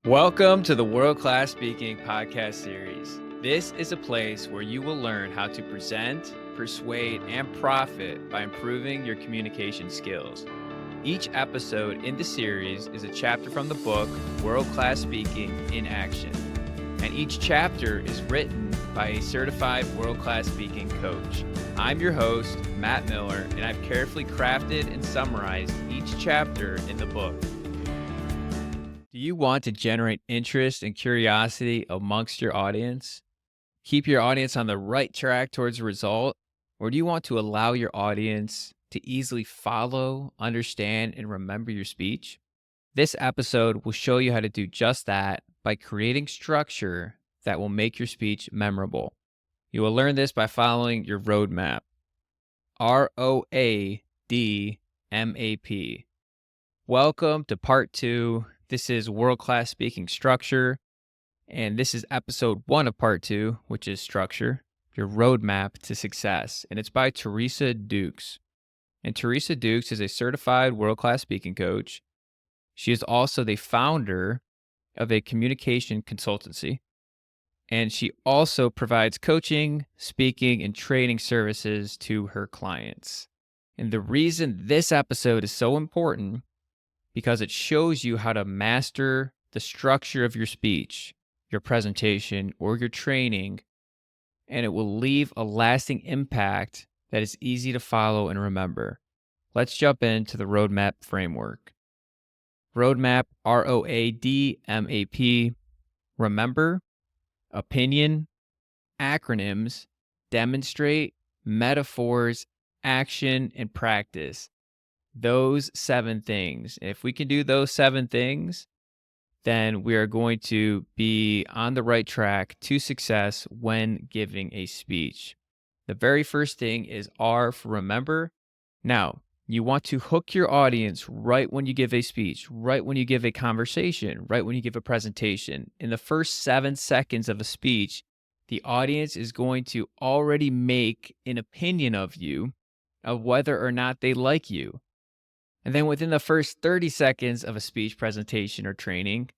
Welcome to the World Class Speaking podcast series. This is a place where you will learn how to present, persuade, and profit by improving your communication skills. Each episode in the series is a chapter from the book World Class Speaking in Action. And each chapter is written by a certified World Class Speaking coach. I'm your host, Matt Miller, and I've carefully crafted and summarized each chapter in the book. Do you want to generate interest and curiosity amongst your audience? Keep your audience on the right track towards a result? Or do you want to allow your audience to easily follow, understand, and remember your speech? This episode will show you how to do just that by creating structure that will make your speech memorable. You will learn this by following your roadmap. ROADMAP. Welcome to part 2. This is World Class Speaking Structure, and this is episode 1 of part 2, which is Structure, your roadmap to success, and it's by Teresa Dukes. And Teresa Dukes is a certified World Class Speaking coach. She is also the founder of a communication consultancy, and she also provides coaching, speaking, and training services to her clients. And the reason this episode is so important because it shows you how to master the structure of your speech, your presentation, or your training, and it will leave a lasting impact that is easy to follow and remember. Let's jump into the roadmap framework. Roadmap, ROADMAP, remember, opinion, acronyms, demonstrate, metaphors, action, and practice. Those 7 things. If we can do those 7 things, then we are going to be on the right track to success when giving a speech. The very first thing is R for remember. Now, you want to hook your audience right when you give a speech, right when you give a conversation, right when you give a presentation. In the first 7 seconds of a speech, the audience is going to already make an opinion of you, of whether or not they like you. And then within the first 30 seconds of a speech presentation or training,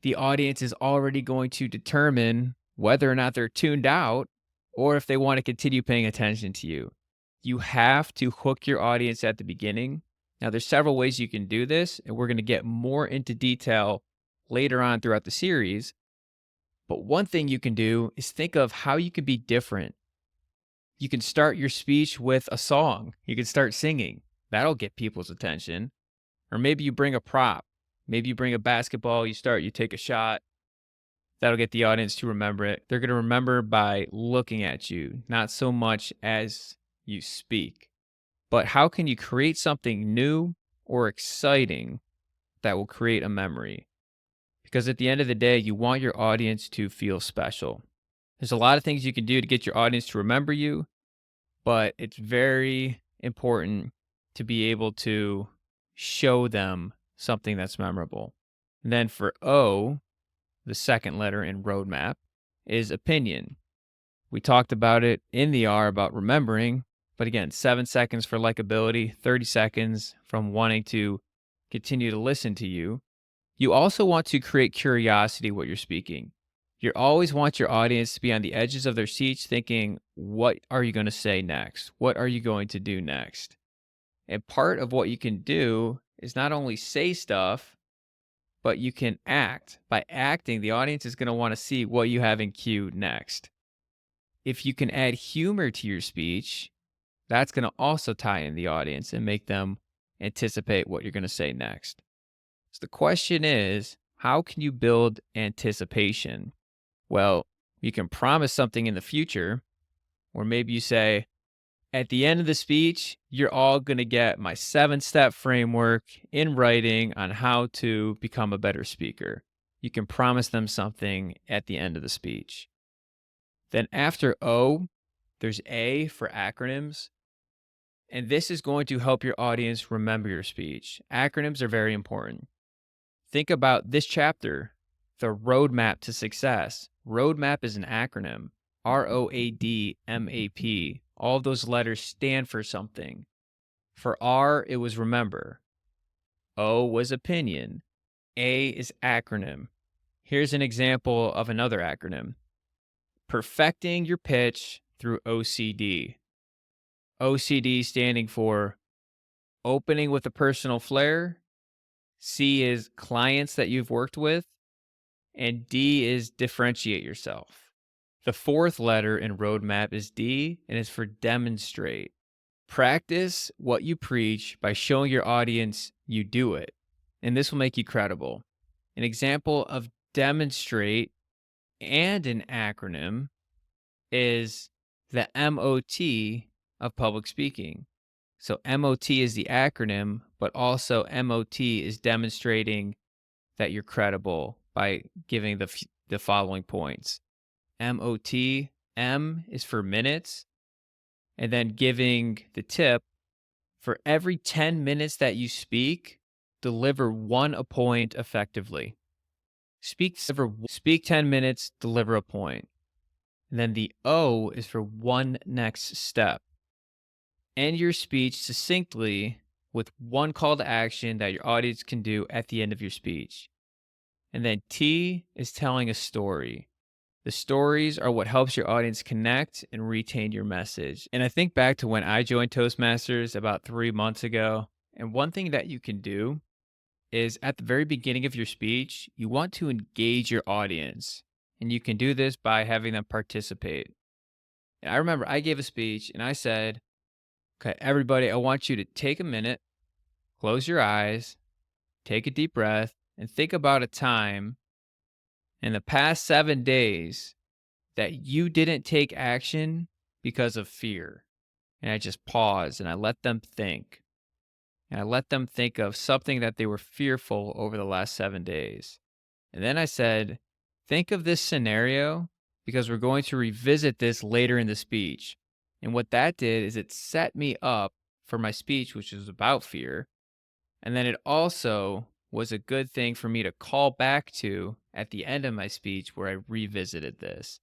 the audience is already going to determine whether or not they're tuned out or if they want to continue paying attention to you. You have to hook your audience at the beginning. Now, there's several ways you can do this, and we're going to get more into detail later on throughout the series. But one thing you can do is think of how you can be different. You can start your speech with a song. You can start singing. That'll get people's attention. Or maybe you bring a prop. Maybe you bring a basketball, you take a shot. That'll get the audience to remember it. They're going to remember by looking at you, not so much as you speak. But how can you create something new or exciting that will create a memory? Because at the end of the day, you want your audience to feel special. There's a lot of things you can do to get your audience to remember you, but it's very important to be able to show them something that's memorable. And then for O, the second letter in roadmap, is opinion. We talked about it in the R about remembering, but again, 7 seconds for likability, 30 seconds from wanting to continue to listen to you. You also want to create curiosity while you're speaking. You always want your audience to be on the edges of their seats thinking, what are you going to say next? What are you going to do next? And part of what you can do is not only say stuff, but you can act. By acting, the audience is going to want to see what you have in queue next. If you can add humor to your speech, that's going to also tie in the audience and make them anticipate what you're going to say next. So the question is, how can you build anticipation? Well, you can promise something in the future, or maybe you say, at the end of the speech, you're all going to get my 7-step framework in writing on how to become a better speaker. You can promise them something at the end of the speech. Then after O, there's A for acronyms. And this is going to help your audience remember your speech. Acronyms are very important. Think about this chapter, the roadmap to success. Roadmap is an acronym. ROADMAP. All of those letters stand for something. For R, it was remember. O was opinion. A is acronym. Here's an example of another acronym: perfecting your pitch through OCD. OCD standing for opening with a personal flair. C is clients that you've worked with. And D is differentiate yourself. The fourth letter in roadmap is D, and it's for demonstrate. Practice what you preach by showing your audience you do it, and this will make you credible. An example of demonstrate and an acronym is the MOT of public speaking. So MOT is the acronym, but also MOT is demonstrating that you're credible by giving the following points. MOT, M is for minutes, and then giving the tip: for every 10 minutes that you speak, deliver one a point effectively. Speak 10 minutes, deliver a point. And then the O is for one next step. End your speech succinctly with one call to action that your audience can do at the end of your speech. And then T is telling a story. The stories are what helps your audience connect and retain your message. And I think back to when I joined Toastmasters about 3 months ago. And one thing that you can do is at the very beginning of your speech, you want to engage your audience. And you can do this by having them participate. And I remember I gave a speech and I said, okay, everybody, I want you to take a minute, close your eyes, take a deep breath, and think about a time in the past 7 days that you didn't take action because of fear. And I just paused and I let them think. And I let them think of something that they were fearful over the last 7 days. And then I said, think of this scenario because we're going to revisit this later in the speech. And what that did is it set me up for my speech, which is about fear. And then it also was a good thing for me to call back to at the end of my speech where I revisited this.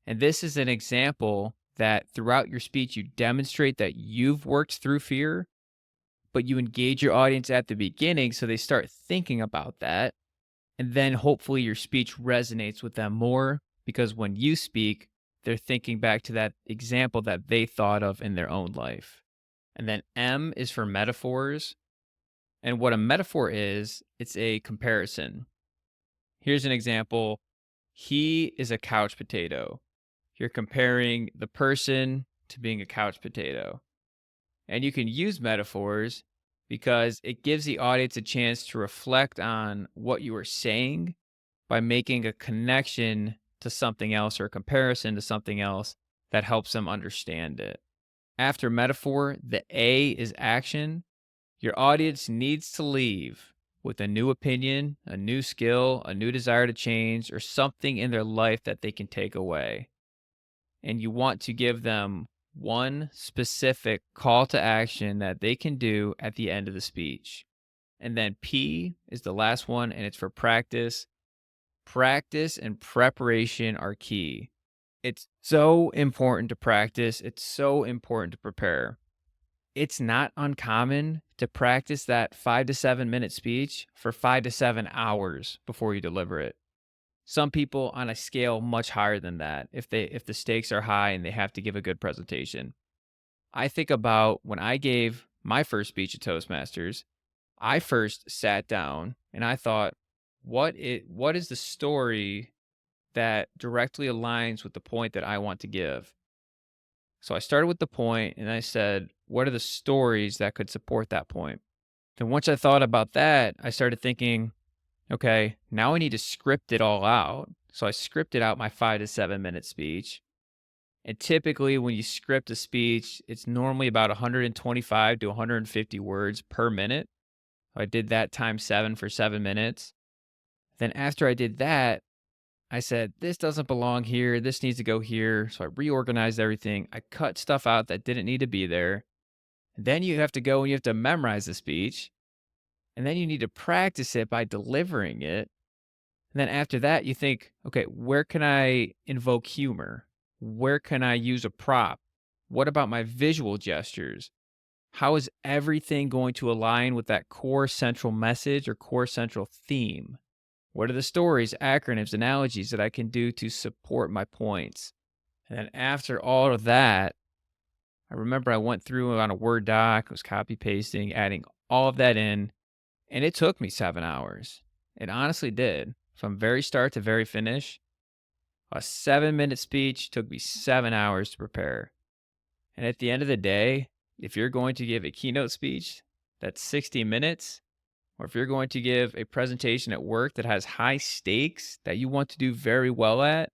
And this is an example that throughout your speech, you demonstrate that you've worked through fear, but you engage your audience at the beginning so they start thinking about that. And then hopefully your speech resonates with them more because when you speak, they're thinking back to that example that they thought of in their own life. And then M is for metaphors. And what a metaphor is, it's a comparison. Here's an example. He is a couch potato. You're comparing the person to being a couch potato. And you can use metaphors because it gives the audience a chance to reflect on what you are saying by making a connection to something else or a comparison to something else that helps them understand it. After metaphor, the A is action. Your audience needs to leave with a new opinion, a new skill, a new desire to change, or something in their life that they can take away. And you want to give them one specific call to action that they can do at the end of the speech. And then P is the last one, and it's for practice. Practice and preparation are key. It's so important to practice. It's so important to prepare. It's not uncommon to practice that 5 to 7 minute speech for 5 to 7 hours before you deliver it. Some people on a scale much higher than that if the stakes are high and they have to give a good presentation. I think about when I gave my first speech at Toastmasters, I first sat down and I thought, what is the story that directly aligns with the point that I want to give? So I started with the point and I said, what are the stories that could support that point? Then once I thought about that, I started thinking, okay, now I need to script it all out. So I scripted out my 5 to 7 minute speech. And typically when you script a speech, it's normally about 125 to 150 words per minute. I did that times 7 for 7 minutes. Then after I did that, I said, this doesn't belong here. This needs to go here. So I reorganized everything. I cut stuff out that didn't need to be there. And then you have to go and you have to memorize the speech. And then you need to practice it by delivering it. And then after that, you think, okay, where can I invoke humor? Where can I use a prop? What about my visual gestures? How is everything going to align with that core central message or core central theme? What are the stories, acronyms, analogies that I can do to support my points? And then after all of that, I remember I went through on a Word doc, was copy pasting, adding all of that in, and it took me 7 hours. It honestly did. From very start to very finish, a 7-minute speech took me 7 hours to prepare. And at the end of the day, if you're going to give a keynote speech that's 60 minutes, or if you're going to give a presentation at work that has high stakes that you want to do very well at,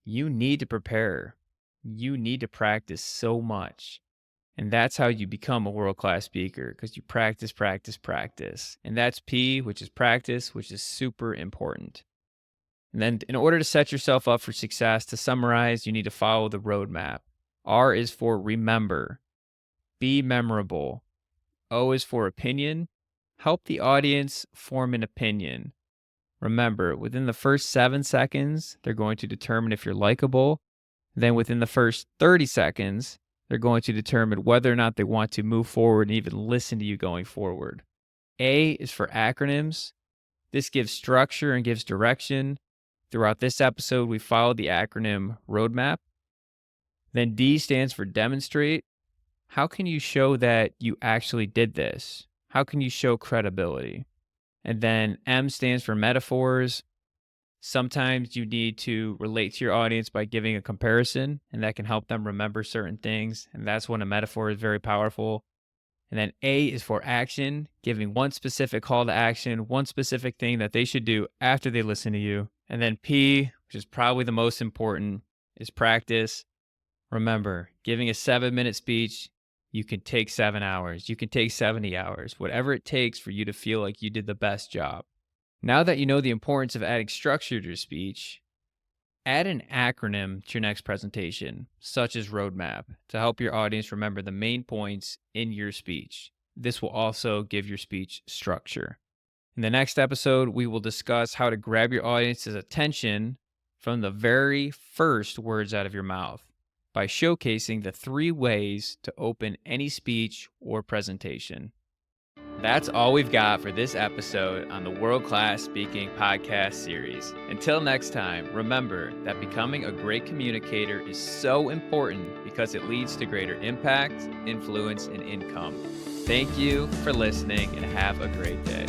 you need to prepare. You need to practice so much. And that's how you become a world-class speaker, because you practice, practice, practice. And that's P, which is practice, which is super important. And then in order to set yourself up for success, to summarize, you need to follow the roadmap. R is for remember. Be memorable. O is for opinion. Help the audience form an opinion. Remember, within the first 7 seconds, they're going to determine if you're likable. Then within the first 30 seconds, they're going to determine whether or not they want to move forward and even listen to you going forward. A is for acronyms. This gives structure and gives direction. Throughout this episode, we followed the acronym roadmap. Then D stands for demonstrate. How can you show that you actually did this? How can you show credibility? And then M stands for metaphors. Sometimes you need to relate to your audience by giving a comparison, and that can help them remember certain things. And that's when a metaphor is very powerful. And then A is for action, giving one specific call to action, one specific thing that they should do after they listen to you. And then P, which is probably the most important, is practice. Remember, giving a 7-minute speech, you can take 7 hours. You can take 70 hours, whatever it takes for you to feel like you did the best job. Now that you know the importance of adding structure to your speech, add an acronym to your next presentation, such as roadmap, to help your audience remember the main points in your speech. This will also give your speech structure. In the next episode, we will discuss how to grab your audience's attention from the very first words out of your mouth by showcasing the 3 ways to open any speech or presentation. That's all we've got for this episode on the World Class Speaking podcast series. Until next time, remember that becoming a great communicator is so important because it leads to greater impact, influence, and income. Thank you for listening and have a great day.